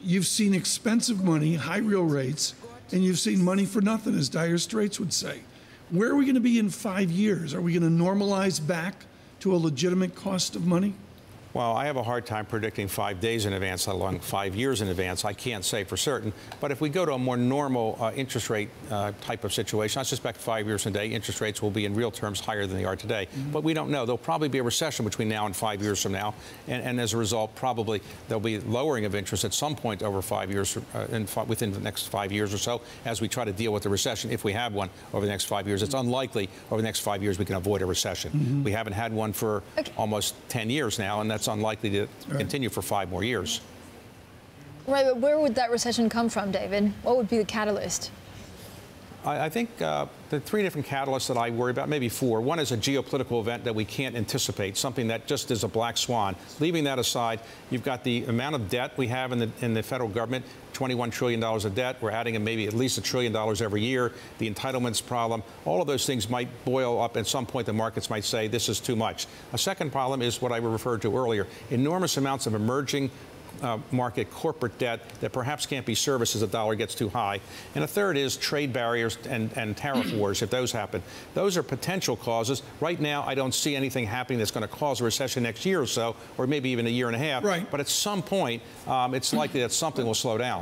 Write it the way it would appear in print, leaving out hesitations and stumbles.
You've seen expensive money, high real rates, and you've seen money for nothing, as Dire Straits would say. Where are we going to be in 5 years? Are we going to normalize back to a legitimate cost of money? Well, I have a hard time predicting 5 days in advance, let alone 5 years in advance. I can't say for certain. But if we go to a more normal interest rate type of situation, I suspect 5 years from today, interest rates will be in real terms higher than they are today. But we don't know. There'll probably be a recession between now and 5 years from now. And as a result, probably there'll be lowering of interest at some point over 5 years, within the next 5 years or so, as we try to deal with the recession, if we have one over the next 5 years. It's unlikely over the next 5 years we can avoid a recession. We haven't had one for almost 10 years now, and that's unlikely to continue for 5 more years. Right, but where would that recession come from, David? What would be the catalyst? I think the 3 different catalysts that I worry about, maybe 4. One is a geopolitical event that we can't anticipate, something that just is a black swan. Leaving that aside, you've got the amount of debt we have in the federal government, $21 trillion of debt. We're adding in maybe at least $1 trillion every year. The entitlements problem, all of those things might boil up. At some point, the markets might say this is too much. A second problem is what I referred to earlier, enormous amounts of emerging market corporate debt that perhaps can't be serviced as the dollar gets too high. And a third is trade barriers and tariff wars, if those happen. Those are potential causes. Right now, I don't see anything happening that's going to cause a recession next year or so, or maybe even a year and a half. Right. But at some point, it's likely that something will slow down.